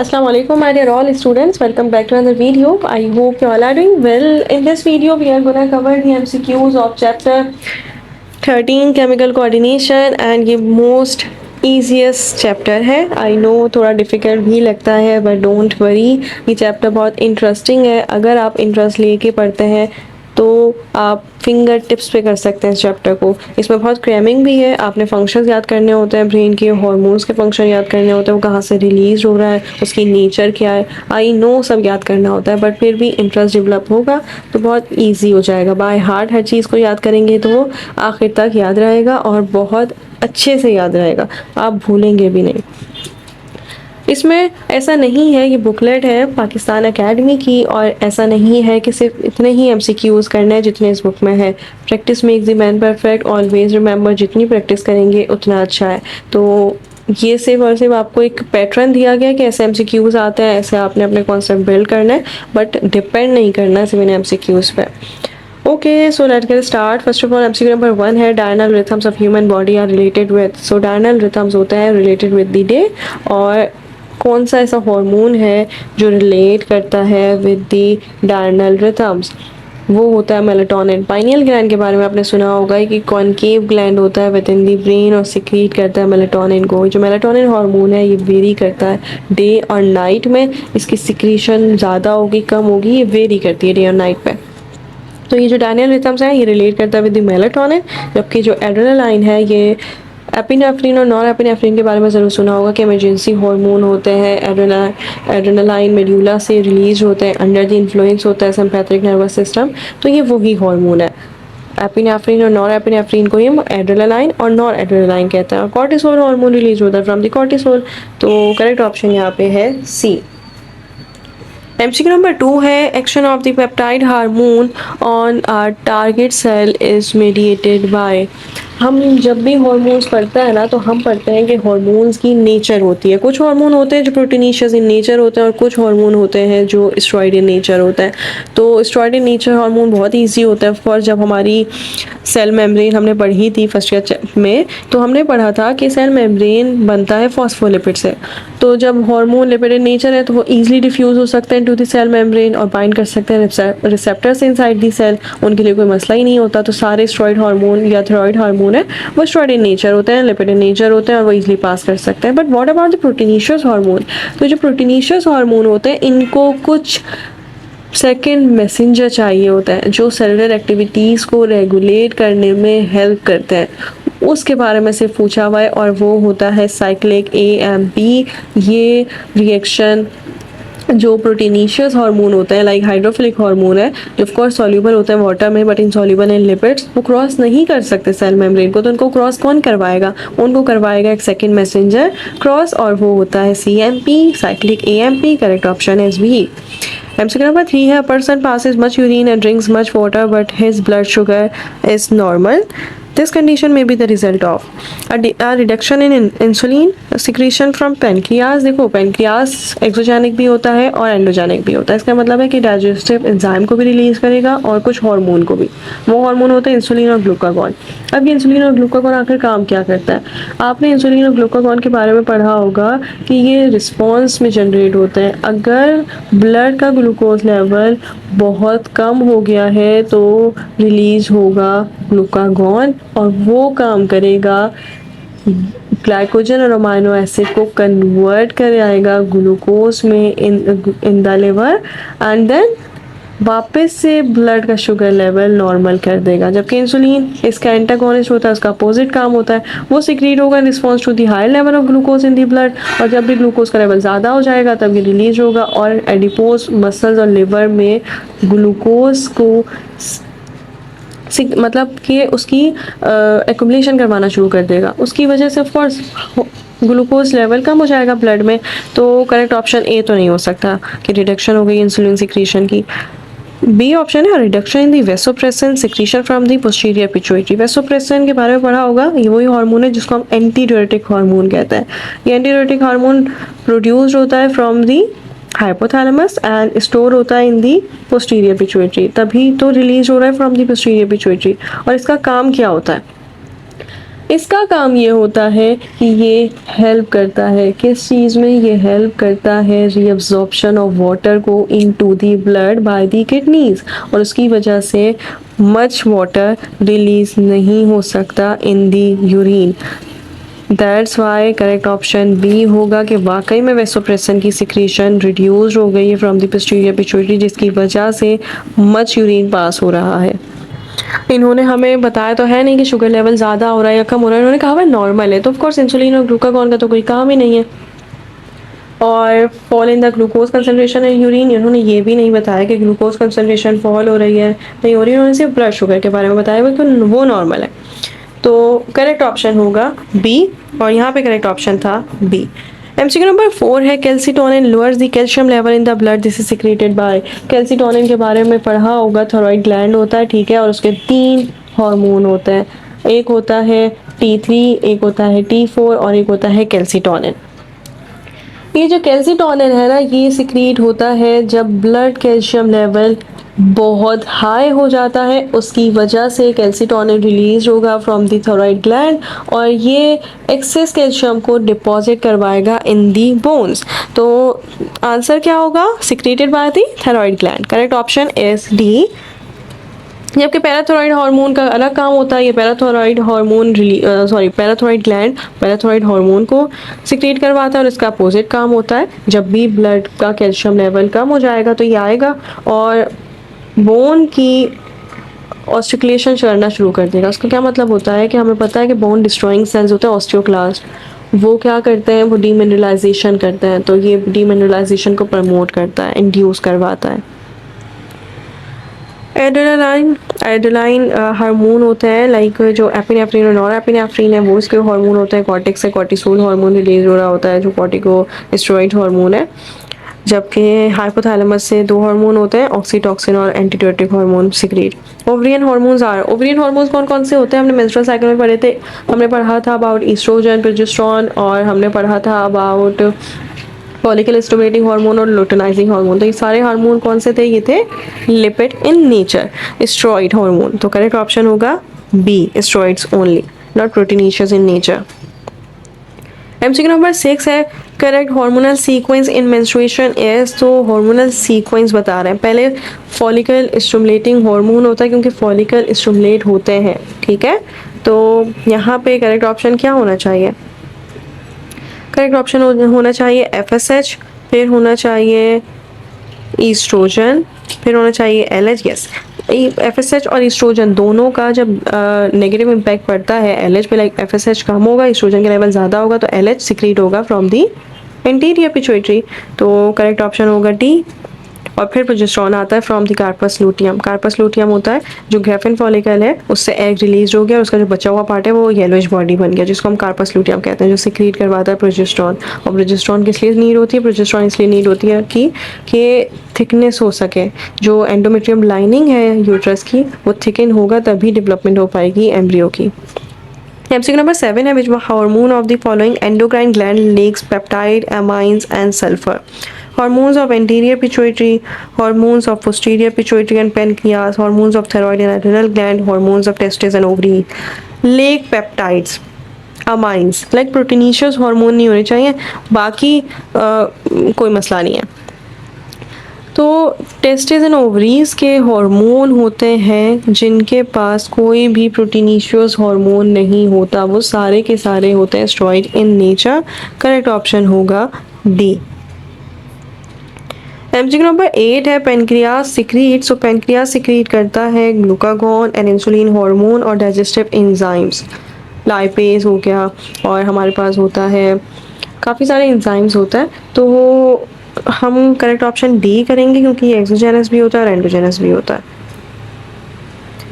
Assalamu alaikum, my dear all students. Welcome back to another video. I hope you all are doing well. In this video, we are gonna cover the MCQs of chapter 13 chemical coordination and ये most easiest chapter है. I know थोड़ा difficult भी लगता है but don't worry, ये chapter बहुत interesting है. अगर आप interest लेके पढ़ते हैं तो आप फिंगर टिप्स पे कर सकते हैं इस चैप्टर को. इसमें बहुत क्रैमिंग भी है. आपने फंक्शंस याद करने होते हैं ब्रेन के, हार्मोन्स के फंक्शन याद करने होते हैं, वो कहाँ से रिलीज हो रहा है, उसकी नेचर क्या है. आई नो सब याद करना होता है बट फिर भी इंटरेस्ट डेवलप होगा तो बहुत ईजी हो जाएगा. बाय हार्ट हर चीज़ को याद करेंगे तो वो आखिर तक याद रहेगा और बहुत अच्छे से याद रहेगा, आप भूलेंगे भी नहीं. इसमें ऐसा नहीं है, ये बुकलेट है पाकिस्तान एकेडमी की और ऐसा नहीं है कि सिर्फ इतने ही MCQs करने हैं जितने इस बुक में है. Practice makes the man perfect, always remember, जितनी प्रैक्टिस करेंगे उतना अच्छा है. तो ये सिर्फ और सिर्फ आपको एक पैटर्न दिया गया है कि ऐसे MCQs आते हैं, ऐसे आपने अपने कॉन्सेप्ट बिल्ड करना है बट डिपेंड नहीं करना है सिर्फ इन MCQs पे. Okay, so let's get start. First of all, MCQ number 1 है diurnal rhythms of human body are related with. So diurnal rhythms होता है related with the day. और कौन सा ऐसा हार्मोन है जो रिलेट करता है विद द डायर्नल रिथम्स, वो होता है मेलाटोनिन. पाइनियल ग्लैंड के बारे में आपने सुना होगा कि कॉनकेव ग्लैंड होता है विद इन द ब्रेन और सिक्रीट करता है मेलाटोनिन को. जो मेलाटोनिन हार्मोन है ये वेरी करता है डे और नाइट में. इसकी सिक्रीशन ज़्यादा होगी कम होगी ये वेरी करती है डे और नाइट पे. तो ये जो डायर्नल रिथम्स है ये रिलेट करता है विद द मेलाटोनिन. जबकि जो एड्रेनालाइन है ये एपिनेफ्रिन और नॉन एपिनेफ्रिन के बारे में ज़रूर सुना होगा कि इमरजेंसी हार्मोन होते हैं. एड्रेनालाइन मेड्यूला से रिलीज होते हैं, अंडर द इन्फ्लुएंस होता है सिम्पैथिक नर्वस सिस्टम. तो ये वही हार्मोन है. एपिनेफ्रिन और नॉन एपिनेफ्रिन को हम एड्रेनालाइन और नॉन एड्रेनालाइन कहते हैं. और कॉर्टिसोल हार्मोन रिलीज होता है फ्रॉम द कॉर्टिसोल. तो करेक्ट ऑप्शन यहाँ पे है सी. MCQ नंबर 2 है action of the peptide hormone on our target cell is mediated by. हम जब भी हार्मोन्स पढ़ते हैं ना तो हम पढ़ते हैं कि हार्मोन्स की नेचर होती है. कुछ हार्मोन होते हैं जो प्रोटीनिशियस इन नेचर होते हैं और कुछ हार्मोन होते हैं जो स्टेरॉइड इन नेचर होते हैं. तो स्टेरॉइड इन नेचर हार्मोन बहुत ईजी होता है. फॉर जब हमारी सेल मेम्ब्रेन हमने पढ़ी थी फर्स्ट ईयर में तो हमने पढ़ा था कि सेल मेम्ब्रेन बनता है फॉस्फोलिपिड से. तो जब हार्मोन लिपिड इन नेचर है तो वो ईजिली डिफ्यूज हो सकते हैं टू द सेल मेम्ब्रेन और बाइंड कर सकते हैं रिसेप्टर्स इनसाइड द सेल. उनके लिए कोई मसला ही नहीं होता. तो सारे स्टेरॉइड हार्मोन या थायराइड हार्मोन है वो स्टेरॉइड इन नेचर होते हैं, लिपिड इन नेचर होते हैं और वो इजीली पास कर सकते हैं. But what about the proteinaceous hormone. तो जो प्रोटीनिशियस हार्मोन होते हैं इनको कुछ सेकेंड मैसेंजर चाहिए होता है जो सेलुलर एक्टिविटीज़ को रेगुलेट करने में हेल्प करते हैं. उसके बारे में सिर्फ पूछा हुआ है और वो होता है साइक्लिक AMP. ये रिएक्शन जो प्रोटीनिशियस हार्मोन होता है लाइक हाइड्रोफिलिक हार्मोन है जो ऑफ कोर्स सॉल्यूबल होता है वाटर में बट इनसॉल्यूबल इन लिपिड्स, वो क्रॉस नहीं कर सकते सेल मेम्ब्रेन को. तो उनको क्रॉस कौन करवाएगा, उनको करवाएगा एक सेकंड मैसेंजर क्रॉस और वो होता है CMP cyclic AMP. Correct option is B. MCQ number 3 है person passes much urine and drinks much water but his blood sugar is normal. This condition may be the result of a reduction in insulin secretion from pancreas. देखो pancreas exogenic भी होता है और endogenic भी होता है. इसका मतलब है कि डाइजेस्टिव एंजाइम को भी रिलीज करेगा और कुछ हार्मोन को भी. वो हार्मोन होते हैं इंसुलिन और ग्लूकागॉन. अब ये इंसुलिन और ग्लूकागॉन आखिर काम क्या करता है. आपने इंसुलिन और ग्लूकागॉन के बारे में पढ़ा होगा कि ये रिस्पॉन्स में जनरेट होते हैं. अगर ब्लड का ग्लूकोज लेवल बहुत कम हो गया है तो रिलीज होगा ग्लूकागॉन और वो काम करेगा ग्लाइकोजन और अमाइनो एसिड को कन्वर्ट कर आएगा ग्लूकोज में in the liver and then वापस से ब्लड का शुगर लेवल नॉर्मल कर देगा. जबकि इंसुलिन इसका एंटागोनिस्ट होता है, उसका अपोजिट काम होता है. वो सिक्रीट होगा in response to the high level of glucose in the blood और जब भी ग्लूकोज का लेवल ज़्यादा हो जाएगा तब ये रिलीज होगा और एडिपोज मसल्स और लिवर में ग्लूकोज को मतलब कि उसकी एक्युमुलेशन करवाना शुरू कर देगा. उसकी वजह से ऑफकोर्स ग्लूकोज लेवल कम हो जाएगा ब्लड में. तो करेक्ट ऑप्शन ए तो नहीं हो सकता कि रिडक्शन हो गई इंसुलिन सिक्रीशन की. बी ऑप्शन है reduction in the vasopressin secretion from the posterior pituitary. Vasopressin के बारे में पढ़ा होगा, ये वही हार्मोन है जिसको हम एंटीडायरेटिक हार्मोन कहते हैं. ये एंटीडायरेटिक हार्मोन प्रोड्यूस्ड होता है from the hypothalamus and store होता है इन दी पोस्टीरियर पिट्यूटरी. तभी तो रिलीज हो रहा है फ्रॉम दी पोस्टीरियर पिट्यूटरी. और इसका काम क्या होता है, इसका काम ये होता है कि ये हेल्प करता है, किस चीज़ में ये हेल्प करता है, रीअब्जॉर्प्शन ऑफ वाटर को into the blood by the kidneys, और उसकी वजह से मच वाटर रिलीज नहीं हो सकता in the urine. That's why correct option B होगा कि वाकई में वेसोप्रेसिन की सिक्रीशन रिड्यूस हो गई है फ्रॉम द पोस्टीरियर पिट्यूटरी, जिसकी वजह से मच यूरिन पास हो रहा है। इन्होंने हमें बताया तो है नहीं कि शुगर लेवल ज़्यादा हो रहा है या कम हो रहा है, इन्होंने कहा हुआ नॉर्मल है, तो ऑफकोर्स इंसुलिन और ग्लूकागॉन का तो कोई काम ही नहीं है। और fall in the glucose concentration in urine, इन्होंने ये भी नहीं बताया कि ग्लूकोज कंसनट्रेशन फॉल हो रही है नहीं हो रही, उन्होंने सिर्फ ब्लड शुगर के बारे में बताया हुआ कि वो नॉर्मल है। तो करेक्ट ऑप्शन होगा बी, और यहाँ पे करेक्ट ऑप्शन था बी। एमसीक्यू नंबर 4 है calcitonin lowers the calcium level in the blood, this is secreted by. Calcitonin के बारे में पढ़ा होगा, थायराइड ग्लैंड होता है, ठीक है, और उसके 3 हार्मोन होते हैं, एक होता है T3, एक होता है T4 और एक होता है कैल्सिटोनिन। ये जो कैल्सिटोनिन है ना, ये सिक्रीट होता है जब ब्लड कैल्शियम लेवल बहुत हाई हो जाता है, उसकी वजह से कैल्सिटोनिन रिलीज होगा फ्रॉम द थायराइड ग्लैंड, और ये एक्सेस कैल्शियम को डिपॉजिट करवाएगा इन दी बोन्स। तो आंसर क्या होगा, secreted by the thyroid gland. Correct option is D. जबकि पैराथायराइड हार्मोन का अलग काम होता है, ये parathyroid hormone parathyroid gland parathyroid hormone को सिक्रेट करवाता है, और इसका अपोजिट काम होता है जब भी ब्लड का कैल्शियम लेवल कम हो जाएगा तो ये आएगा और बोन की ऑस्टिकुलेशन करना शुरू कर देगा। उसका क्या मतलब होता है कि हमें पता है कि बोन डिस्ट्रॉइंग सेल्स होते हैं ऑस्टियोक्लास्ट, वो क्या करते हैं, वो डीमिनरलाइजेशन करते हैं, तो ये डीमिनरलाइजेशन को प्रमोट करता है, इंड्यूस करवाता है। एड्रेनालाइन हार्मोन होता है, लाइक जो एपिनेफ्रिन और नॉरएपिनेफ्रिन है वो इसके हार्मोन होते हैं। कॉर्टेक्स से कॉर्टिसोल हार्मोन रिलीज हो रहा होता है जो कॉर्टिकोस्टेरॉइड हार्मोन है। जबकि हाइपोथैलेमस से 2 हार्मोन होते हैं, ऑक्सीटॉक्सिन और एंटीडायरेटिक हार्मोन सिक्रेट। ओवरियन हार्मोन्स कौन कौन से होते हैं, हमने मेंस्ट्रुअल साइकिल में पढ़े थे, हमने पढ़ा था अबाउट ईस्ट्रोजन, प्रोजेस्टेरॉन, और हमने पढ़ा था अबाउट फॉलिकल स्टिमुलेटिंग हार्मोन और लुटेनाइजिंग हार्मोन। तो ये सारे हार्मोन कौन से थे, ये थे lipid in nature, steroid hormone. तो करेक्ट ऑप्शन होगा B, steroids only, not proteinaceous in nature. MCQ number 6 है correct hormonal sequence in menstruation is. तो हार्मोनल सीक्वेंस बता रहे हैं, पहले फॉलिकल स्टिमुलेटिंग हार्मोन होता है क्योंकि फॉलिकल स्टिमुलेट होते हैं, ठीक है। तो यहाँ पे करेक्ट ऑप्शन क्या होना चाहिए, करेक्ट ऑप्शन होना चाहिए FSH, फिर होना चाहिए ईस्ट्रोजन, फिर होना चाहिए LH। यस, FSH और ईस्ट्रोजन दोनों का जब नेगेटिव इम्पैक्ट पड़ता है LH पे, लाइक FSH कम होगा, ईस्ट्रोजन का लेवल ज़्यादा होगा, तो LH सिक्रीट होगा फ्रॉम दी एंटीरियर पिट्यूटरी। तो करेक्ट ऑप्शन होगा डी। और फिर प्रोजेस्टेरॉन आता है from the corpus luteum. Corpus luteum होता है जो ग्रेफिन फॉलिकल है, उससे एग रिलीज हो गया और उसका जो बचा हुआ पार्ट है वो येलोइश बॉडी बन गया, जिसको हम कार्पस लूटियम कहते हैं, जो सिक्रीट करवाता है प्रोजेस्टेरॉन। और प्रोजेस्टेरॉन किस लिए नीड होती है, प्रोजेस्टेरॉन इसलिए नीड होती है कि थिकनेस हो सके, जो एंडोमेट्रियम लाइनिंग है यूट्रस की वो थिकन होगा तभी डेवलपमेंट हो पाएगी एम्ब्रियो की। एमसीक्यू नंबर 7 है which hormone of the following endocrine gland lacks peptide, amines and sulphur. Hormones of anterior pituitary, hormones of posterior pituitary and pancreas, hormones of thyroid and adrenal gland, hormones of testes and ovary. Lake peptides, amines, like proteinaceous hormone नहीं होने चाहिए, बाकी कोई मसला नहीं है। तो testis and ovaries के हार्मोन होते हैं जिनके पास कोई भी प्रोटीनेशियस हार्मोन नहीं होता, वो सारे के सारे होते हैं steroid in nature. Correct option होगा डी। एमसीक्यू नंबर 8 है पेनक्रियास सिक्रीट। सो पेनक्रियास सिक्रीट करता है ग्लूकागॉन एंड इंसुलिन हार्मोन और डाइजेस्टिव एंजाइम्स, लाइपेज हो गया, और हमारे पास होता है काफ़ी सारे एंजाइम्स होता है। तो हम करेक्ट ऑप्शन डी करेंगे क्योंकि ये एक्सोजेनस भी होता है और एंडोजेनस भी होता है।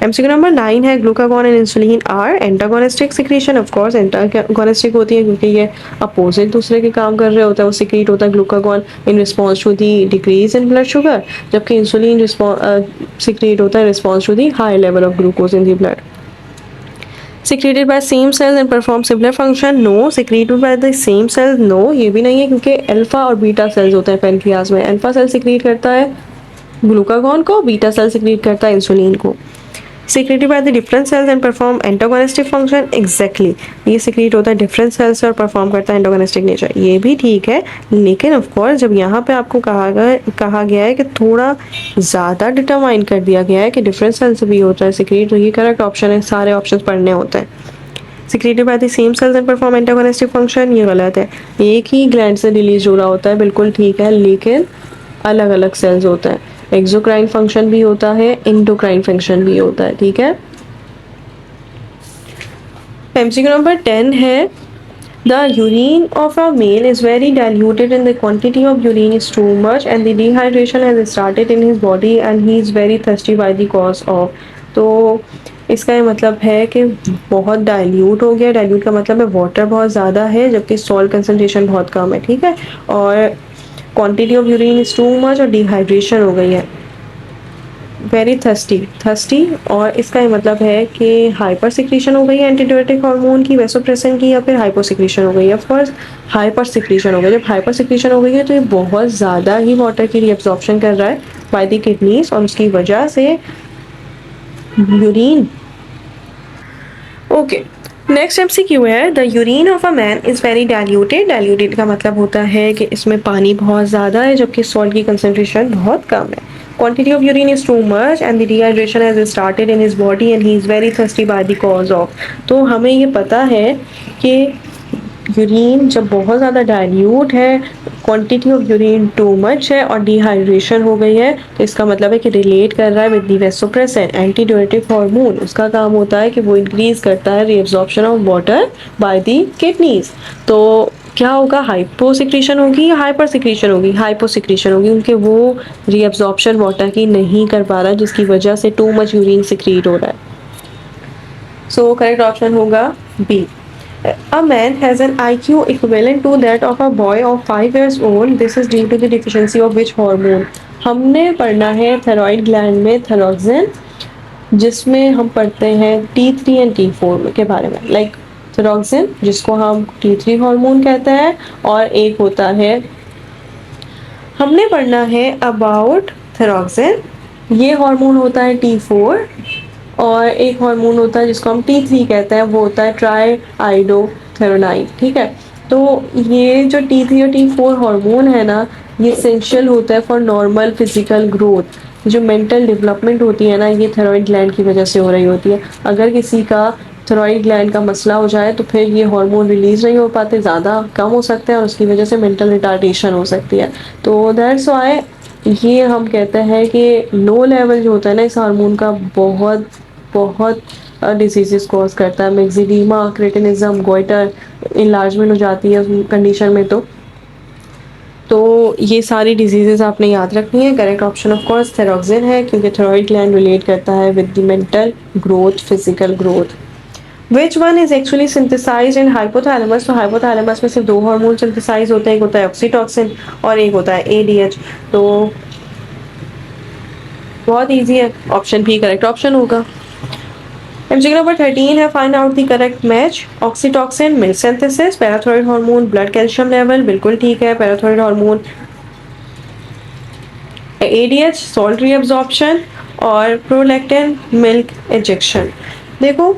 एमसीक्यू नंबर 9 है glucagon and insulin are antagonistic secretion. Of course antagonistic होती है क्योंकि ये अपोजिट दूसरे के काम कर रहे होता है। वो सिक्रीट होता है glucagon in response to the decrease in blood sugar, जबकि इंसुलिन सिक्रीट होता है response to the high level of glucose in the blood. Secreted by same cells and perform similar function? No. Secreted by the same cells? No. ये भी नहीं है क्योंकि alpha और beta cells होते हैं पेनक्रियाज में। अल्फा सेल सिक्रीट करता है ग्लूकागॉन को, बीटा सेल सिक्रीट करता है इंसुलिन को। Secreted by the different cells and perform antagonistic function. Exactly, ये secret होता है different cells से और perform करता है antagonistic nature. ये भी ठीक है, लेकिन of course जब यहाँ पे आपको कहा गया है कि थोड़ा ज़्यादा determine कर दिया गया है कि different cells से भी होता है secret, तो ये correct option है, सारे options पढ़ने होते हैं. Secreted by the same cells and perform antagonistic function, ये गलत है. एक ही gland से release हो रहा होता है, बिल्कुल ठीक है, लेकिन अलग अलग सेल्स होता है. एक्सोक्राइन फंक्शन भी होता है, इंडोक्राइन फंक्शन भी होता है. ठीक है. एमसीक्यू नंबर 10 है, the urine of a male is very diluted and the quantity of urine is too much and the dehydration has started in his body and he is very thirsty by the cause of. तो इसका ये मतलब है कि बहुत dilute हो गया. Dilute का मतलब है वाटर बहुत ज़्यादा है जबकि सॉल्ट कंसनट्रेशन बहुत कम है. ठीक है. और quantity of urine is too much और डिहाइड्रेशन हो गई है. वेरी थर्स्टी और इसका ये मतलब है कि हाइपर सिक्रीशन हो गई है एंटीडायरेटिक हार्मोन की, वैसोप्रेसिन की, या फिर हाइपो सिक्रीशन हो गई है. फर्स्ट हाइपर सिक्रीशन हो गई. जब हाइपर सिक्रीशन हो गई है तो ये बहुत ज़्यादा ही वाटर की रीअब्जॉर्प्शन कर रहा है बाय द किडनीज और उसकी वजह से यूरिन. ओके. नेक्स्ट एमसीक्यू है, the urine of a man is very diluted. Diluted का मतलब होता है कि इसमें पानी बहुत ज़्यादा है जबकि सॉल्ट की कंसनट्रेशन बहुत कम है. Quantity of urine is too much and the dehydration has started in his body and he is very thirsty by the cause of. तो हमें ये पता है कि यूरिन जब बहुत ज़्यादा डाइल्यूट है, quantity of urine too much है और डिहाइड्रेशन हो गई है, तो इसका मतलब है कि रिलेट कर रहा है विद दी वैसोप्रेसिन. एंटीडायरेटिक हार्मोन, उसका काम होता है कि वो इंक्रीज करता है reabsorption of water by the kidneys. तो क्या होगा, हाइपो सिक्रीशन होगी या हाइपर सिक्रीशन होगी? हाइपो सिक्रीशन होगी, क्योंकि वो रीअब्जॉर्प्शन वाटर की नहीं कर पा रहा है जिसकी वजह से टू मच यूरिन सिक्रीट हो रहा है. सो करेक्ट ऑप्शन होगा B. A man has an IQ equivalent to that of a boy of 5 years old. This is due to the deficiency of which hormone? हमने पढ़ना है thyroid gland में thyroxine, जिसमें हम पढ़ते हैं T3 एंड T4 के बारे में. लाइक थायरोक्सिन जिसको हम T3 हार्मोन कहते हैं, और एक होता है, हमने पढ़ना है अबाउट थायरोक्सिन, ये हार्मोन होता है T4 और एक हार्मोन होता है जिसको हम T3 कहते हैं, वो होता है ट्राई आइडोथेरोनाइन. ठीक है. तो ये जो T3 और T4 हार्मोन है ना, ये एसेंशियल होता है फॉर नॉर्मल फिजिकल ग्रोथ. जो मेंटल डेवलपमेंट होती है ना, ये थायराइड ग्लैंड की वजह से हो रही होती है. अगर किसी का थायराइड ग्लैंड का मसला हो जाए तो फिर ये हार्मोन रिलीज नहीं हो पाते, ज़्यादा कम हो सकते हैं और उसकी वजह से मेंटल रिटार्डेशन हो सकती है. तो दैट्स वाई ये हम कहते हैं कि लो लेवल जो होता है ना इस हार्मोन का, बहुत बहुत डिजीज़ कॉज करता है. मेक्सिडीमा, क्रेटिनिज्म, गोइटर, इनलार्जमेंट हो जाती है उस कंडीशन में. तो ये सारी डिजीज़ आपने याद रखनी है. Correct option of course thyroxine है, क्योंकि थायराइड ग्लैंड रिलेट करता है with the mental growth, physical growth. Which one is actually synthesised in hypothalamus? तो हाइपोथैलेमस में सिर्फ दो हार्मोन सिंथेसाइज होते हैं, एक होता है ऑक्सीटॉक्सिन और एक होता है ADH. तो बहुत ईजी है, ऑप्शन भी करेक्ट ऑप्शन होगा. एमसीक्यू नंबर 13 है, find out the correct match. Oxytocin milk synthesis, parathyroid hormone blood calcium level, बिल्कुल ठीक है. Parathyroid hormone ADH salt reabsorption और प्रोलैक्टिन मिल्क इंजेक्शन. देखो,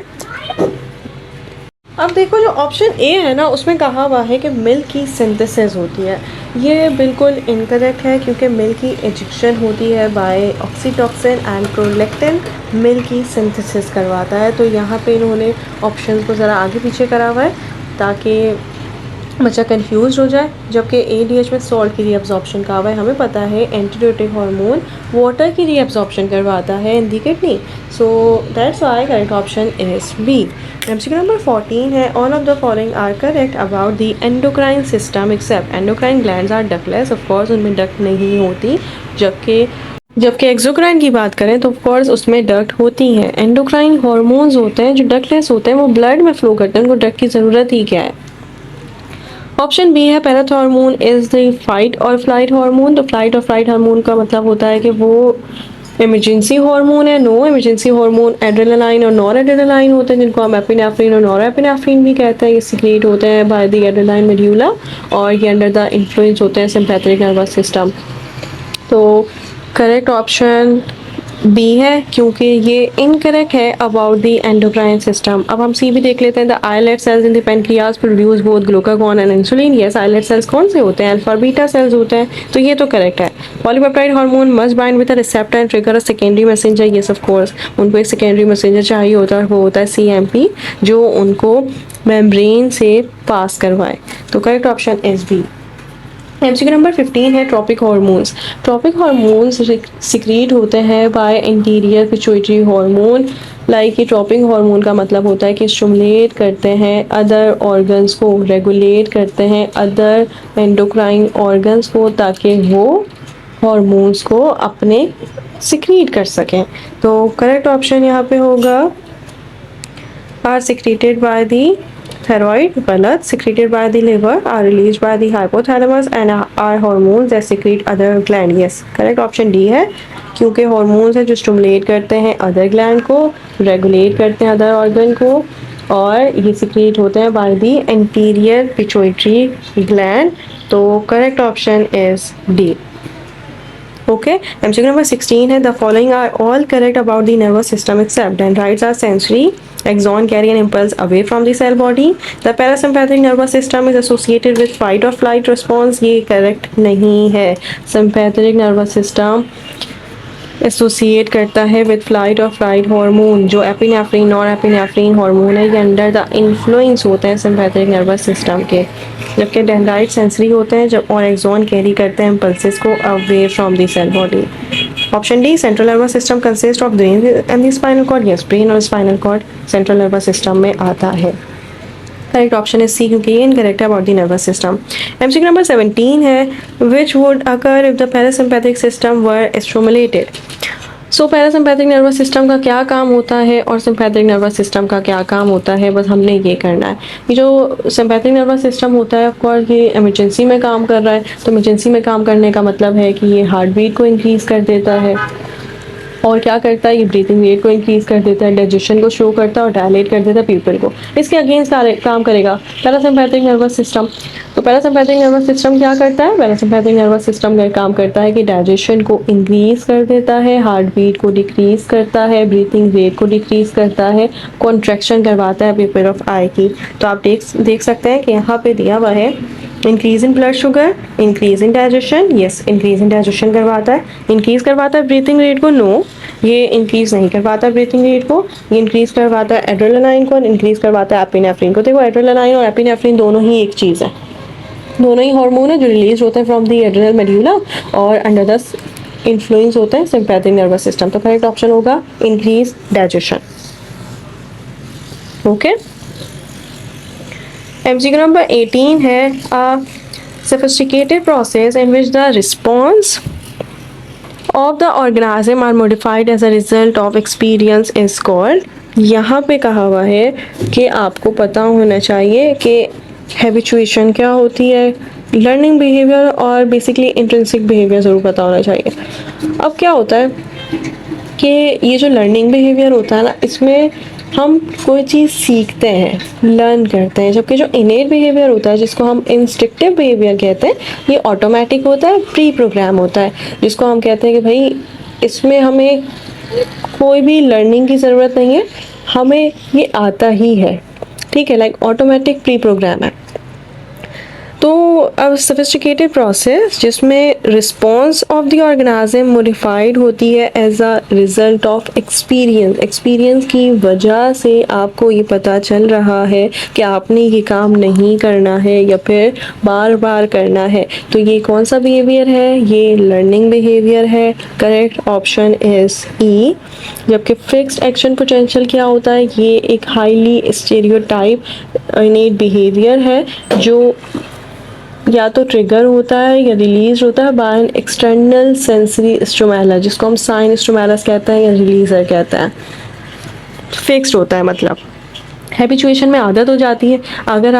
अब देखो जो ऑप्शन ए है ना उसमें कहा हुआ है कि मिल्क की सिंथेसिस होती है. ये बिल्कुल इनकरेक्ट है, क्योंकि मिल्क की इंजेक्शन होती है by oxytocin and prolactin milk की सिंथेसिस करवाता है. तो यहाँ पे इन्होंने ऑप्शंस को ज़रा आगे पीछे करा हुआ है ताकि बच्चा कंफ्यूज हो जाए. जबकि ADH में सॉल्ट की रीअब्जॉर्प्शन का हुआ है. हमें पता है एंटीडायरेटिक हार्मोन वाटर की रीअब्जॉर्प्शन करवाता है in the kidney. So that's why correct option is B. MCQ number 14 है, all of the following are correct about the endocrine system except. Endocrine glands are ductless, of course उनमें duct नहीं होती. जबकि exocrine की बात करें तो of course उसमें डक्ट होती हैं. एंडोक्राइन हार्मोन्स होते हैं जो डक्टलेस होते हैं, वो ब्लड में फ्लो करते हैं, उनको डक्ट की ज़रूरत ही क्या है. ऑप्शन बी है, पैराथॉर्मोन इज़ द फाइट और फ्लाइट हार्मोन. तो फ्लाइट और फ्लाइट हार्मोन का मतलब होता है कि वो इमरजेंसी हार्मोन है. नो, इमरजेंसी हार्मोन एड्रेनालाइन और नॉर एड्रेनालाइन होते हैं, जिनको हम एपिनेफ्रिन और नॉर एपिनेफ्रिन भी कहते हैं. ये सिक्रेट होते हैं बाय द एड्रेनालाइन मेड्यूला और ये अंडर द इन्फ्लुएंस होते हैं सिम्पैथेटिक नर्वस सिस्टम. तो करेक्ट ऑप्शन बी है क्योंकि ये इनकरेक्ट है अबाउट द एंडोक्राइन सिस्टम। अब हम सी भी देख लेते हैं। The islet cells in the pancreas produce both glucagon and insulin. Yes, islet cells कौन से होते हैं? अल्फा और बीटा सेल्स होते हैं, तो ये तो करेक्ट है। Polypeptide hormone must bind with a receptor and trigger a secondary messenger. Yes of course, उनको एक सेकेंडरी मैसेंजर चाहिए होता है, वो होता है सीएमपी, जो उनको मेम्ब्रेन से पास करवाए। तो correct option is B. MCQ number 15 है tropic hormones. Tropic hormones secrete होते हैं by anterior pituitary hormone. Like ये ट्रॉपिक हार्मोन का मतलब होता है कि स्टिमुलेट करते हैं अदर ऑर्गन्स को, रेगुलेट करते हैं अदर एंडोक्राइन ऑर्गन्स को, ताकि वो हार्मोन्स को अपने सिक्रीट कर सकें। तो करेक्ट ऑप्शन यहाँ पे होगा are secreted by the thyroid, गलत। secreted by the liver, are released by the hypothalamus and are hormones that secrete other gland. yes, correct option D है, क्योंकि hormones है जो stimulate करते हैं other gland को, regulate करते हैं other organ को, और ये secrete होते हैं by the anterior pituitary gland। तो correct option is D. Okay, MCQ number 16 है, the following are all correct about the nervous system except dendrites are sensory, axon carry an impulse away from the cell body, the parasympathetic nervous system is associated with fight or flight response। ये correct नहीं है। sympathetic nervous system associate करता है with flight और flight hormone, जो epinephrine और epinephrine hormone है, ये अंडर द इन्फ्लुएंस होते हैं सिंपैथेटिक नर्वस सिस्टम के, जबकि डेंड्राइट सेंसरी होते हैं जब, और एक्सॉन कैरी करते हैं इम्पल्सेस को away from the cell body. Option D, central nervous system consist of brain and the spinal cord. Yes, brain और spinal cord central nervous system में आता है। करेक्ट ऑप्शन इज सी, क्योंकि ये इनकरेक्ट है about the nervous system. MCQ number 17 है, which would occur if the parasympathetic system were stimulated. So parasympathetic nervous system का क्या काम होता है और सिम्पैथिक नर्वस सिस्टम का क्या काम होता है, बस हमने ये करना है। ये जो सिम्पैथिक नर्वस सिस्टम होता है ऑफकोर्स ये इमरजेंसी में काम कर रहा है, तो इमरजेंसी में काम करने का मतलब है कि ये हार्ट बीट को इंक्रीज़ कर देता है, और क्या करता है, ये ब्रीथिंग रेट को इंक्रीज कर देता है, डाइजेशन को शो करता है और डायलेट कर देता है प्यूपिल को। इसके अगेंस्ट काम करेगा पैरासिम्पैथिक नर्वस सिस्टम। तो पैरासिम्पैथिक नर्वस सिस्टम क्या करता है? पैरासिम्पैथिक नर्वस सिस्टम का काम करता है कि डाइजेशन को इंक्रीज कर देता है, हार्ट बीट को डिक्रीज करता है, ब्रीथिंग रेट को डिक्रीज करता है, कॉन्ट्रैक्शन करवाता है प्यूपिल ऑफ आई की। तो आप देख सकते हैं कि यहाँ पे दिया हुआ है increase in blood sugar, increase in digestion. Yes, increase in digestion करवाता है। इंक्रीज करवाता है ब्रीथिंग रेट को? नो, ये इंक्रीज नहीं करवाता ब्रीथिंग रेट को। ये इंक्रीज करवाता है एड्रेनालाइन को, इंक्रीज करवाता है एपिनेफ्रिन को। देखो एड्रेनालाइन और एपिनेफ्रिन दोनों ही एक चीज़ है, दोनों ही हार्मोन है जो रिलीज होते हैं फ्रॉम द एड्रेनल मेड्यूला और अंडर द इन्फ्लुएंस होते हैं सिम्पैथिक नर्वस सिस्टम। तो करेक्ट ऑप्शन होगा increase digestion. Okay, MCQ number 18 है, a sophisticated process in which the response of the organism are modified as a result of experience is called। यहाँ पे कहा हुआ है कि आपको पता होना चाहिए कि हैबिचुएशन क्या होती है, लर्निंग बिहेवियर और बेसिकली इंट्रिंसिक बिहेवियर ज़रूर पता होना चाहिए। अब क्या होता है कि ये जो लर्निंग बिहेवियर होता है ना, इसमें हम कोई चीज़ सीखते हैं, लर्न करते हैं, जबकि जो इनेट बिहेवियर होता है जिसको हम इंस्ट्रक्टिव बिहेवियर कहते हैं, ये ऑटोमेटिक होता है, प्री प्रोग्राम होता है, जिसको हम कहते हैं कि भाई इसमें हमें कोई भी लर्निंग की ज़रूरत नहीं है, हमें ये आता ही है। ठीक है, लाइक ऑटोमेटिक प्री प्रोग्राम है। तो अब सोफिस्टिकेटेड प्रोसेस जिसमें response of the organism modified होती है as a result of experience. Experience की वजह से आपको ये पता चल रहा है कि आपने ये काम नहीं करना है या फिर बार बार करना है। तो ये कौन सा बिहेवियर है? ये लर्निंग बिहेवियर है। करेक्ट ऑप्शन इज ई। जबकि फिक्स्ड एक्शन पोटेंशियल क्या होता है? ये एक हाईली स्टेरियोटाइप इनेट बिहेवियर है जो या तो ट्रिगर होता है या रिलीज होता है by an external sensory stimulus, जिसको हम साइन स्टिमुलस कहते हैं या रिलीजर कहते हैं। फिक्स्ड होता है मतलब हैबिचुएशन में आदत हो जाती है। अगर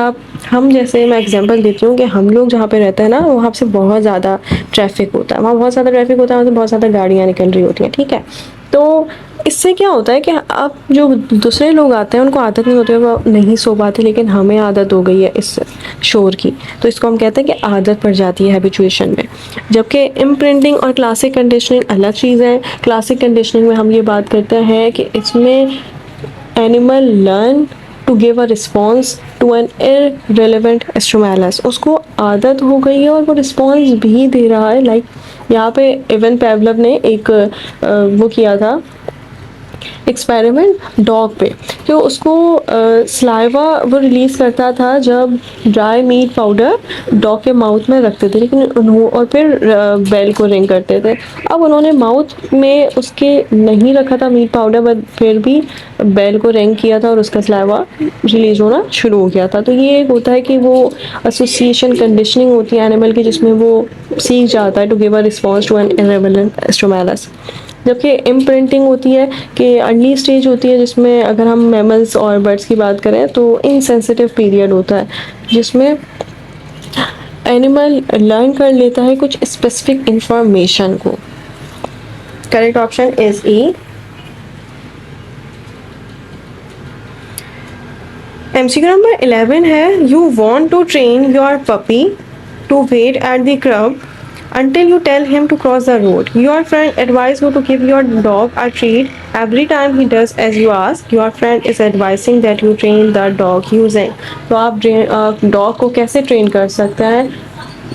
हम जैसे मैं एग्जांपल देती हूँ कि हम लोग जहाँ पे रहते हैं ना, वहाँ से बहुत ज़्यादा ट्रैफिक होता है, वहाँ बहुत ज़्यादा ट्रैफिक होता है, वहाँ से बहुत ज़्यादा गाड़ियाँ निकल रही होती हैं। ठीक है, तो इस इससे क्या होता है कि अब जो दूसरे लोग आते हैं उनको आदत नहीं होती है, वो नहीं सो पाते, लेकिन हमें आदत हो गई है इस शोर की, तो इसको हम कहते हैं कि आदत पड़ जाती है हैबिचुएशन में। जबकि इम्प्रिंटिंग और क्लासिक कंडीशनिंग अलग चीज़ है। क्लासिक कंडीशनिंग में हम ये बात करते हैं कि इसमें animal learn to give a response to an irrelevant stimulus, उसको आदत हो गई है और वो रिस्पॉन्स भी दे रहा है। लाइक यहाँ पे इवन पेवलव ने एक वो किया था एक्सपेरिमेंट डॉग पे, कि उसको सलाइवा वो रिलीज़ करता था जब ड्राई मीट पाउडर डॉग के माउथ में रखते थे, लेकिन और फिर बेल को रिंग करते थे। अब उन्होंने माउथ में उसके नहीं रखा था मीट पाउडर, बट फिर भी बेल को रिंग किया था और उसका सलाइवा रिलीज होना शुरू हो गया था। तो ये एक होता है कि वो एसोसिएशन कंडीशनिंग होती है एनिमल की, जिसमें वो सीख जाता है to give a response to an irrelevant stimulus. जबकि इम्प्रिंटिंग होती है कि अर्ली स्टेज होती है, जिसमें अगर हम मैमल्स और बर्ड्स की बात करें तो इनसेंसिटिव पीरियड होता है, जिसमें एनिमल लर्न कर लेता है कुछ स्पेसिफिक इंफॉर्मेशन को। Correct option is A. MCQ number 11 है, you want to train your puppy to wait at the curb until you tell him to cross the road. Your friend advised you to give your dog a treat every time he does as you ask. Your friend is advising that you train the dog using. तो आप dog को कैसे train कर सकते हैं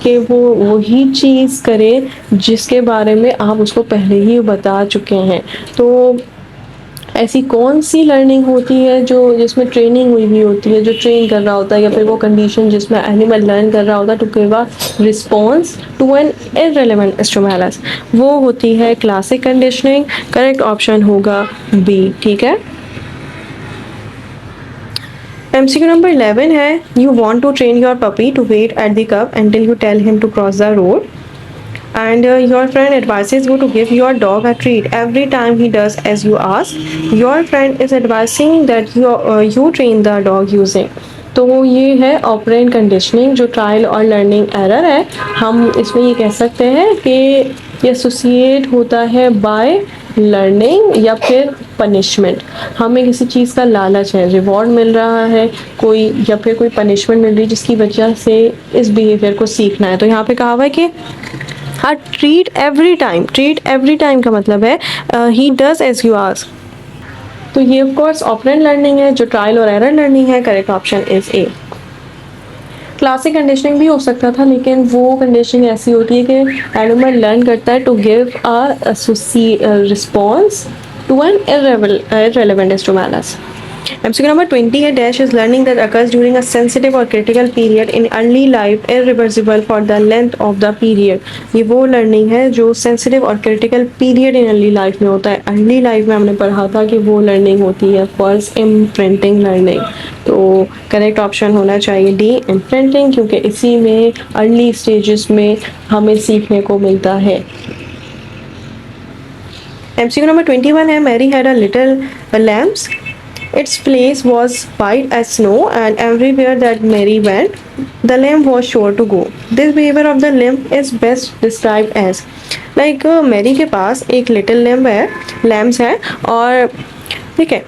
कि वो वही चीज़ करे जिसके बारे में आप उसको पहले ही बता चुके हैं। तो ऐसी कौन सी लर्निंग होती है जो जिसमें ट्रेनिंग हुई भी होती है, जो ट्रेन कर रहा होता है, या फिर वो कंडीशन जिसमें एनिमल लर्न कर रहा होता है to give a response to an irrelevant stimulus, वो होती है क्लासिक कंडीशनिंग। करेक्ट ऑप्शन होगा बी। ठीक है। एमसीक्यू नंबर 11 है, you want to train your puppy to wait at the curb until you tell him to cross the road. And your friend advises you to give your dog a treat every time he does as you ask. Your friend is advising that you train the dog using. तो ये है operant conditioning, जो trial और learning error है। हम इसमें ये कह सकते हैं कि ये एसोसिएट होता है बाय लर्निंग या फिर पनिशमेंट। हमें किसी चीज़ का लालच है, रिवॉर्ड मिल रहा है कोई, या फिर कोई पनिशमेंट मिल रही है जिसकी वजह से इस बिहेवियर को सीखना है। तो यहाँ पे कहा हुआ है कि हाँ, treat every time. Treat every time का मतलब है he does as you ask. तो ये ऑफ कोर्स ऑपरेंट लर्निंग है, जो ट्रायल और एरर लर्निंग है। Correct option is A. Classic conditioning भी हो सकता था, लेकिन वो कंडीशनिंग ऐसी होती है कि एनिमल लर्न करता है to give a response to an irrelevant stimulus. MCQ number 20 है, dash is learning that occurs during a sensitive or critical period in early life irreversible for the length of the period. ये वो learning है जो sensitive और critical period in early life में होता है। early life में हमने पढ़ा था कि वो learning होती है first imprinting learning। तो correct option होना चाहिए D imprinting, क्योंकि इसी में early stages में हमें सीखने को मिलता है। MCQ number 21 है, Mary had a little lambs. Its place was white as snow, and everywhere that Mary went, the lamb was sure to go. This behavior of the lamb is best described as like Mary के पास एक little lambs है, और ठीक है,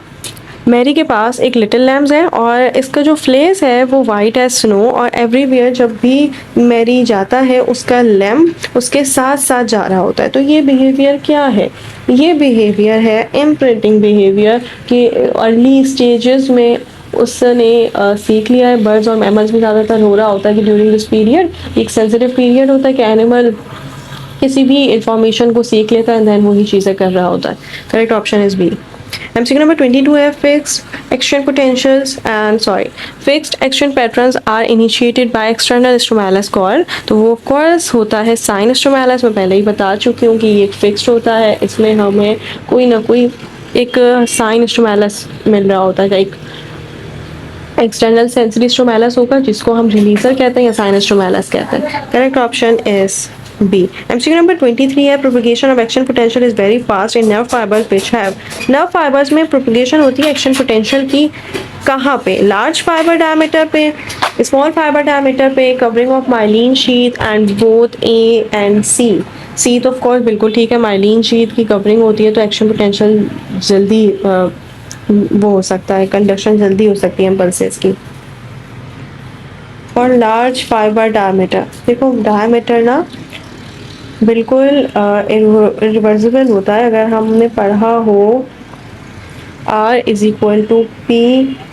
Mary के पास एक little lamps है और इसका जो फ्लेस है वो वाइट है स्नो, और एवरीवेयर जब भी मैरी जाता है उसका लैम्प उसके साथ साथ जा रहा होता है। तो ये बिहेवियर क्या है? ये बिहेवियर है इम्प्रिंटिंग बिहेवियर कि अर्ली स्टेजेस में उसने सीख लिया है। बर्ड्स और मैमल्स में ज़्यादातर हो रहा होता है कि ड्यूरिंग दिस पीरियड एक सेंसिटिव पीरियड होता है कि एनिमल किसी भी इंफॉर्मेशन को सीख लेता है एंड देन वही चीज़ें कर रहा होता है। Correct option is B. MCQ number 22 है, fixed action patterns are initiated by external stimulus called, तो वो of course होता है साइन स्टिमुलस। मैं पहले ही बता चुकी हूँ कि ये फिक्स्ड होता है, इसमें हमें कोई ना कोई एक साइन स्टिमुलस मिल रहा होता है, एक एक्सटर्नल सेंसरी स्टिमुलस होगा जिसको हम रिलीजर कहते हैं या साइन स्टिमुलस कहते हैं। Correct option is B. MCQ number 23 है, propagation of action potential is very fast in nerve fibres which have. Nerve fibres में प्रोपगेशन होती है एक्शन पोटेंशियल की कहाँ पे? लार्ज फाइबर डायमीटर पे, स्मॉल फाइबर डायमीटर पे, covering of myelin sheath and both A and C. C तो of course बिल्कुल ठीक है, माइलिन शीथ की कवरिंग होती है तो एक्शन पोटेंशियल जल्दी वो हो सकता है, कंडक्शन जल्दी हो सकती है इम्पल्सेस की। और लार्ज फाइबर डायमीटर, देखो डायमीटर ना बिल्कुल इरिवर्सिबल होता है। अगर हमने पढ़ा हो R is equal to P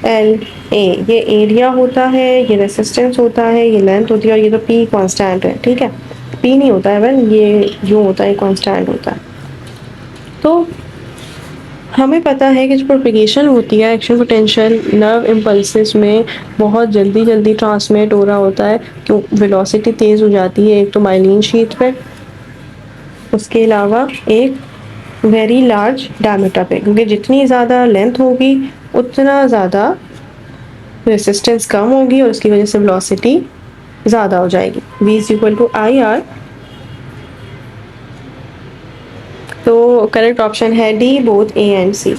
L A, ये एरिया होता है, ये रेसिस्टेंस होता है, ये लेंथ होती है, और ये तो P कांस्टेंट है, ठीक है। P नहीं होता है वेल, ये जो होता है कांस्टेंट होता है। तो हमें पता है कि जो प्रोपगेशन होती है एक्शन पोटेंशियल नर्व इम्पल्सेस में बहुत जल्दी जल्दी ट्रांसमिट हो रहा होता है, क्यों वेलोसिटी तेज़ हो जाती है एक तो माइलिन शीथ पे, उसके अलावा एक वेरी लार्ज डायमीटर पे, क्योंकि जितनी ज़्यादा लेंथ होगी उतना ज़्यादा रेसिस्टेंस कम होगी और उसकी वजह से वेलोसिटी ज़्यादा हो जाएगी। v is equal to I R. तो करेक्ट ऑप्शन है D, both A and C.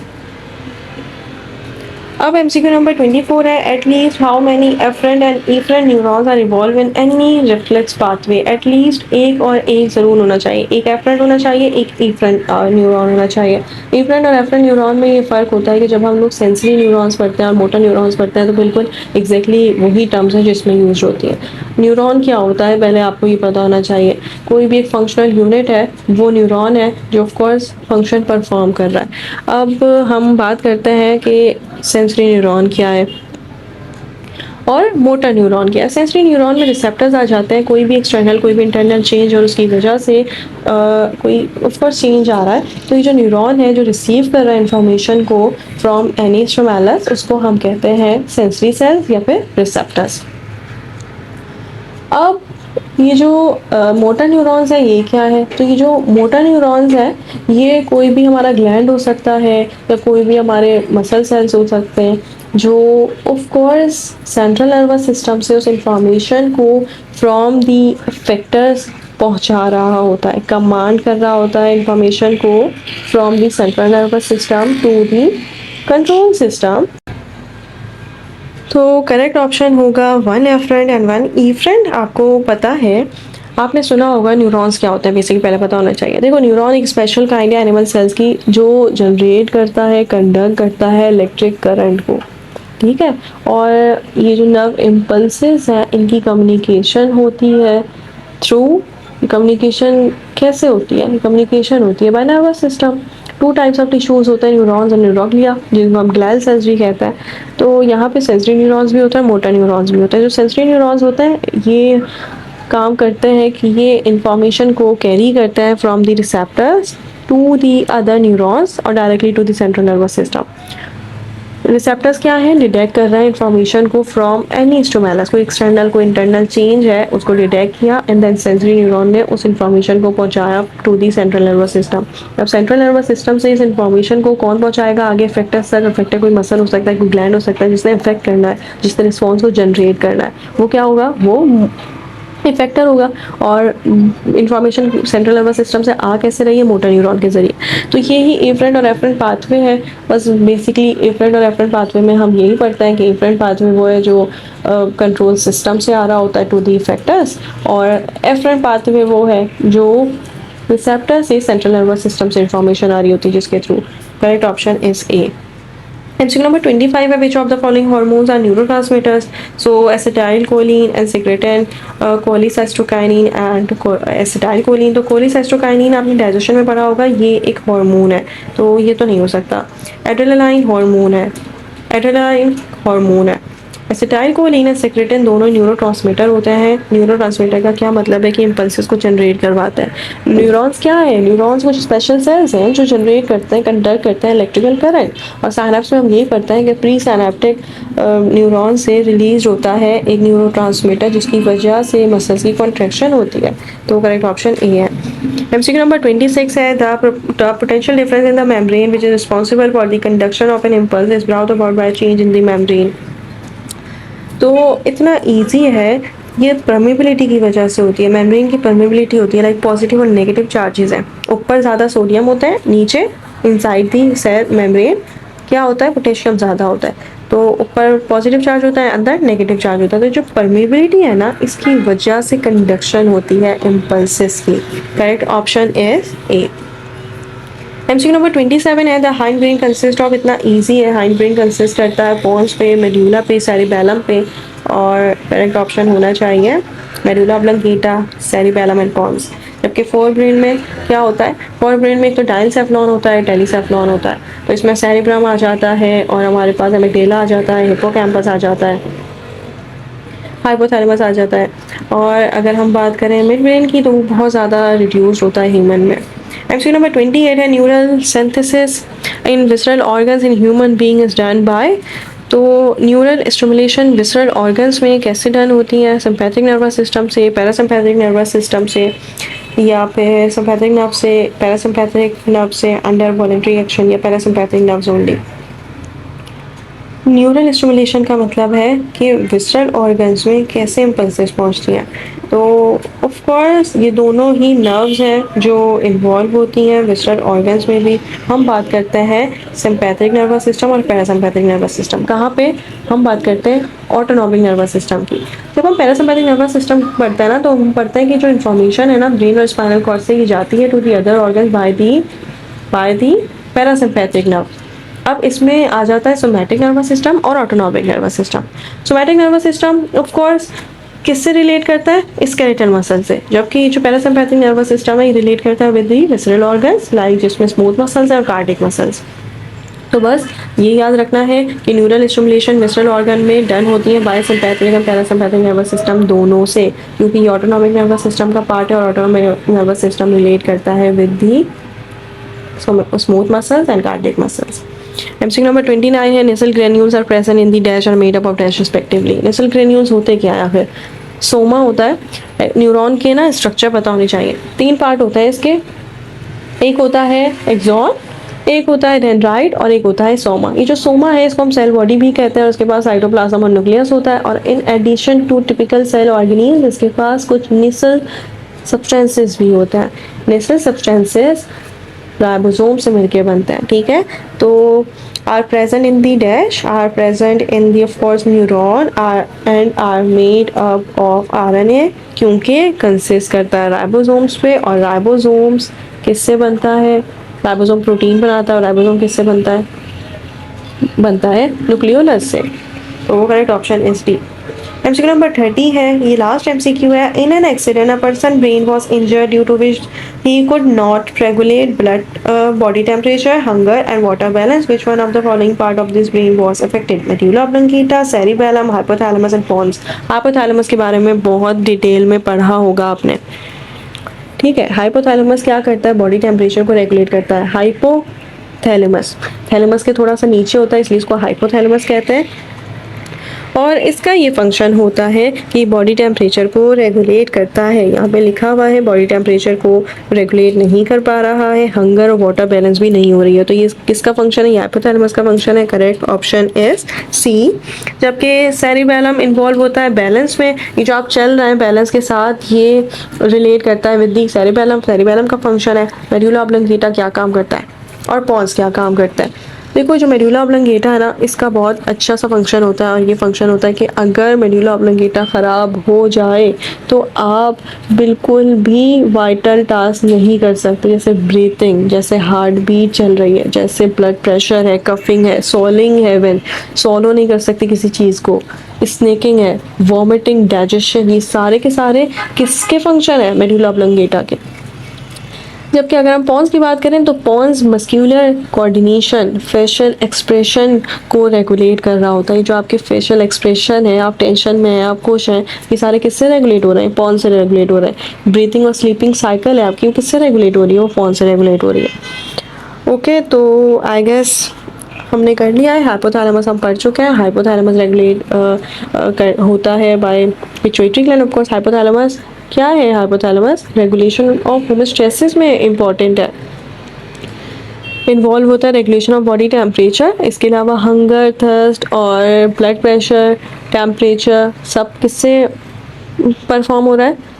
अब एमसीक्यू नंबर 24 है, at least how many afferent and efferent neurons are involve in any reflex pathway. At least एक और एक जरूर होना चाहिए, एक एफरेंट होना चाहिए, एक इफरेंट न्यूरॉन होना चाहिए। इफरेंट और एफरेंट न्यूरॉन में ये फ़र्क होता है कि जब हम लोग सेंसरी न्यूरॉन्स पढ़ते हैं और मोटर न्यूरॉन्स पढ़ते हैं तो बिल्कुल एग्जैक्टली वही टर्म्स हैं जिसमें यूज होती है। न्यूरॉन क्या होता है पहले आपको ये पता होना चाहिए, कोई भी एक फंक्शनल यूनिट है वो न्यूरॉन है जो ऑफकोर्स फंक्शन परफॉर्म कर रहा है। अब हम बात करते हैं कि सेंसरी न्यूरॉन क्या है और मोटर न्यूरॉन क्या है। सेंसरी न्यूरॉन में रिसेप्टर्स आ जाते हैं, कोई भी एक्सटर्नल कोई भी इंटरनल चेंज और उसकी वजह से कोई ऑफकोर्स चेंज आ रहा है, तो ये जो न्यूरॉन है जो रिसीव कर रहा है इन्फॉर्मेशन को फ्रॉम एनी स्टिमुलस, उसको हम कहते हैं सेंसरी सेल्स या फिर रिसेप्टर्स। अब ये जो मोटर न्यूरॉन्स है ये क्या है? तो ये जो मोटर न्यूरॉन्स है ये कोई भी हमारा ग्लैंड हो सकता है या कोई भी हमारे मसल सेल्स हो सकते हैं जो of course central nervous system से उस इंफॉर्मेशन को फ्रॉम दी इफेक्टर्स पहुंचा रहा होता है, कमांड कर रहा होता है इंफॉर्मेशन को from the central nervous system to the control system. तो करेक्ट ऑप्शन होगा 1 एफरेंट एंड 1 इफरेंट। आपको पता है, आपने सुना होगा न्यूरॉन्स क्या होता है, बेसिकली पहले पता होना चाहिए। देखो न्यूरॉन एक स्पेशल काइंड है एनिमल सेल्स की जो जनरेट करता है, कंडक्ट करता है इलेक्ट्रिक करंट को, ठीक है। और ये जो नर्व इम्पल्सेस हैं इनकी कम्युनिकेशन होती है थ्रू, कम्युनिकेशन कैसे होती है? कम्युनिकेशन होती है by nervous system. Two types of tissues होते हैं, न्यूरॉन्स और न्यूरोग्लिया, जिनको हम ग्लैल सेल्स भी कहते हैं। तो यहाँ पे सेंसरी न्यूरॉन्स भी होता है, मोटर न्यूरॉन्स भी होता है। जो सेंसरी न्यूरॉन्स होते हैं ये काम करते हैं कि ये इंफॉर्मेशन को कैरी करते हैं from the receptors to the other neurons और directly to the central nervous system. Receptors क्या है? डिटेक्ट कर रहे हैं इन्फॉर्मेशन को फ्रॉम एनी स्टिमुलस, कोई एक्सटर्नल कोई इंटरनल चेंज है उसको डिटेक्ट किया एंड देन सेंसरी न्यूरॉन ने उस इन्फॉर्मेशन को पहुंचाया to the central nervous system. अब सेंट्रल नर्वस सिस्टम से इस इन्फॉर्मेशन को कौन पहुंचाएगा आगे? इफेक्टर्स तक। इफेक्टर कोई मसल हो सकता है, कोई ग्लैंड हो सकता है जिसने इफेक्ट करना है, जिसने रिस्पॉन्स को जनरेट करना है, वो क्या होगा? वो इफेक्टर होगा। और इंफॉर्मेशन सेंट्रल नर्वस सिस्टम से आ कैसे रही है? मोटर न्यूरॉन के जरिए। तो ये ही एफरेंट और एफरेंट पाथवे है। बस बेसिकली एफरेंट और एफरेंट पाथवे में हम यही पढ़ते हैं कि एफरेंट पाथवे वो है जो कंट्रोल सिस्टम से आ रहा होता है टू दी इफेक्टर्स, और एफरेंट पाथवे वो है जो रिसेप्टर से सेंट्रल नर्वस सिस्टम से इंफॉर्मेशन आ रही होती है जिसके through. Correct option is A. MCQ number 25 है, which of the following hormones are neurotransmitters? So acetylcholine and secretin, cholecystokinin and acetylcholine। तो cholecystokinin आपने डाइजेशन में पढ़ा होगा, ये एक हार्मोन है तो ये तो नहीं हो सकता। एड्रेनालाइन हार्मोन है, एड्रेनालाइन हार्मोन है। एसिटाइलकोलिन और सेक्रेटिन दोनों न्यूरोट्रांसमीटर होते हैं। न्यूरोट्रांसमीटर का क्या मतलब है? कि इम्पल्सेस को जनरेट करवाते हैं। न्यूरॉन्स क्या है? न्यूरॉन्स कुछ स्पेशल सेल्स हैं जो जनरेट करते हैं, कंडक्ट करते हैं इलेक्ट्रिकल करंट। और साइनेप्स में हम यही पढ़ते हैं कि प्री साइनेप्टिक न्यूरॉन से रिलीज होता है एक न्यूरोट्रांसमीटर जिसकी वजह से मसल्स की कॉन्ट्रैक्शन होती है। तो करेक्ट ऑप्शन ए है। MCQ नंबर 26 है, the potential difference in the membrane which is responsible for the conduction of an impulse is brought about by change in the membrane. तो इतना इजी है ये परमेबिलिटी की वजह से होती है, मेम्ब्रेन की परमेबिलिटी होती है, लाइक पॉजिटिव और नेगेटिव चार्जेस हैं। ऊपर ज़्यादा सोडियम होता है, नीचे इनसाइड दी सेल मेम्ब्रेन क्या होता है, पोटेशियम ज़्यादा होता है। तो ऊपर पॉजिटिव चार्ज होता है, अंदर नेगेटिव चार्ज होता है। तो जो परमेबिलिटी है ना, इसकी वजह से कंडक्शन होती है इम्पल्सेस की। Correct option is A. MCQ number 27 है, the hind brain consist of, इतना इजी है, हाइंड ब्रेन कंसिस्ट करता है पोन्स पे, मेड्यूला पे, सेरिबेलम पे, और करेक्ट ऑप्शन होना चाहिए medulla oblongata, cerebellum and pons. जबकि फोर ब्रेन में क्या होता है, फोर ब्रेन में एक तो डाइलसेफ्लॉन होता है, टेलीसेफ्लॉन होता है, तो इसमें सेरिब्रम आ जाता है, और हमारे पास एमिगडाला आ जाता है, हिप्पोकैम्पस आ जाता है, हाइपोथैलेमस आ जाता है। और अगर हम बात करें मिड ब्रेन की, तो वो बहुत ज़्यादा रिड्यूस होता है ह्यूमन में। एमसीक्यू नंबर 28 है, neural synthesis in visceral organs in human being is done by. तो न्यूरल स्टिमुलेशन विसरल ऑर्गन्स में कैसे डन होती है, सिंपैथिक नर्वस सिस्टम से, पैरासिम्पैथिक नर्वस सिस्टम से, या फिर सिंपैथिक नर्व से, पैरासिम्पैथिक नर्व से, अंडर वॉलंटरी एक्शन, या parasympathetic nerves only. Neural stimulation का मतलब है कि विसरल ऑर्गन्स में कैसे इम्पल्सेस पहुंचती हैं। तो ऑफ कोर्स ये दोनों ही नर्व्स हैं जो इन्वॉल्व होती हैं विसरल ऑर्गन्स में भी। हम बात करते हैं सिंपैथिक नर्वस सिस्टम और पैरासिम्पैथिक नर्वस सिस्टम। कहाँ पे हम बात करते हैं, ऑटोनॉमिक नर्वस सिस्टम की। जब हम पैरासिम्पैथिक नर्वस सिस्टम पढ़ते हैं ना, तो हम पढ़ते हैं कि जो इन्फॉर्मेशन है ना ब्रेन और स्पाइनल कॉर्ड से ही जाती है to the other organ by the parasympathetic nerve. अब इसमें आ जाता है सोमैटिक नर्वस सिस्टम और autonomic nervous system. Somatic nervous system of course किससे रिलेट करता है, स्केलेटल मसल से, जबकि जो पैरासिम्पैथिक नर्वस सिस्टम है ये रिलेट करता है with the visceral organs, like जिसमें स्मूथ मसल्स और कार्डिक मसल्स। तो बस ये याद रखना है कि न्यूरल स्टिमुलेशन विसरल ऑर्गन में डन होती है बाय सिंपैथिक और पैरासिम्पैथिक नर्वस सिस्टम दोनों से, क्योंकि ये ऑटोनॉमिक नर्वस सिस्टम का पार्ट है और ऑटोनॉमिक नर्वस सिस्टम रिलेट करता है with the smooth muscles and cardiac muscles. MCQ number 29 है, Nissl granules are present in the dash और made up of dash respectively. Nasal granules होते क्या है आखिर, सोमा होता है। न्यूरॉन के ना स्ट्रक्चर पता होने चाहिए। तीन पार्ट होता है इसके, एक होता है एक्सॉन, एक होता है डेंड्राइट और एक होता है सोमा। ये जो सोमा है इसको हम सेल बॉडी भी कहते हैं, और उसके पास साइटोप्लाज्म और न्यूक्लियस होता है, और in addition to typical cell organelles इसके पास कुछ नेसल सब्सटेंसेस भी होते हैं। नेसल सब्सटेंसेस राइबोसोम से मिलकर बनते हैं, ठीक है। तो are present in the dash, are present in the of course neuron, are and are made up of RNA, क्योंकि कंसिस्ट करता है राइबोसोम्स पे। और राइबोसोम्स किससे बनता है, राइबोसोम प्रोटीन बनाता है, और राइबोसोम किससे बनता है न्यूक्लियोलस से। तो वो correct option is D. MCQ number 30 है, ये लास्ट एमसीक्यू है। In an accident a person brain was injured due to which he could not regulate blood body temperature, hunger and water balance. Which one of the following part of this brain was affected? Medulla oblongata, cerebellum, hypothalamus and pons. hypothalamus के बारे में बहुत detail में पढ़ा होगा आपने, ठीक है। हाइपोथैलेमस क्या करता है, बॉडी टेम्परेचर को रेगुलेट करता है। हाइपोथैलेमस थैलेमस के थोड़ा सा नीचे होता है, इसलिए इसको हाइपोथैलेमस कहते हैं। और इसका ये फंक्शन होता है कि बॉडी टेम्परेचर को रेगुलेट करता है। यहाँ पे लिखा हुआ है बॉडी टेम्परेचर को रेगुलेट नहीं कर पा रहा है, हंगर और वाटर बैलेंस भी नहीं हो रही है। तो ये किसका फंक्शन है, हाइपोथैलेमस का फंक्शन है। Correct option is C. जबकि सेरिबेलम इन्वॉल्व होता है बैलेंस में, ये जो आप चल रहे हैं बैलेंस के साथ, ये रिलेट करता है विद दी सेरिबेलम। सेरिबेलम का फंक्शन है। मेडुला ऑब्लंगेटा क्या काम करता है और पॉन्स क्या काम करता है। देखो जो मेडुला ऑब्लंगेटा है ना, इसका बहुत अच्छा सा फंक्शन होता है, और ये फंक्शन होता है कि अगर मेडुला ऑब्लंगेटा ख़राब हो जाए तो आप बिल्कुल भी वाइटल टास्क नहीं कर सकते, जैसे ब्रीथिंग, जैसे हार्ट बीट चल रही है, जैसे ब्लड प्रेशर है, कफिंग है, सॉलिंग है, वेन सॉलो नहीं कर सकते किसी चीज़ को, स्नेकिंग है, वॉमिटिंग, डाइजेशन, ये सारे के सारे किसके फंक्शन है, मेडुला ऑब्लंगेटा के। जबकि अगर हम पॉन्स की बात करें तो pons muscular coordination, facial expression को रेगुलेट कर रहा होता है। जो आपके फेशियल एक्सप्रेशन है, आप टेंशन में हैं, आप खुश हैं, ये सारे किससे रेगुलेट हो रहे हैं, पॉन्स से रेगुलेट हो रहे हैं। ब्रीथिंग और स्लीपिंग साइकिल है आपकी, किससे रेगुलेट हो रही है, वो पॉन्स से रेगुलेट हो रही है। ओके, तो आई गेस हमने कर लिया है। हाइपोथैलेमस हम पढ़ चुके हैं। हाइपोथैलेमस रेगुलेट होता है by pituitary gland. Of course hypothalamus क्या है, हाइपोथैलेमस रेगुलेशन ऑफ होमोस्टेसिस में इम्पॉर्टेंट है, इन्वॉल्व होता है रेगुलेशन ऑफ बॉडी टेम्परेचर। इसके अलावा हंगर, थर्स्ट और ब्लड प्रेशर, टेम्परेचर सब किससे परफॉर्म हो रहा है,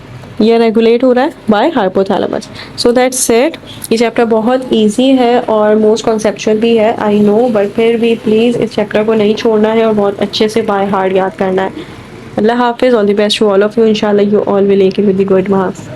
ये रेगुलेट हो रहा है by hypothalamus. So that's it. ये चैप्टर बहुत इजी है और मोस्ट कॉन्सेप्चुअल भी है, आई नो, बट फिर भी प्लीज़ इस चैप्टर को नहीं छोड़ना है और बहुत अच्छे से बाय हार्ट याद करना है। अल्लाह हाफिज़, all the best to all of you, इंशाल्लाह you all will make it with the good marks.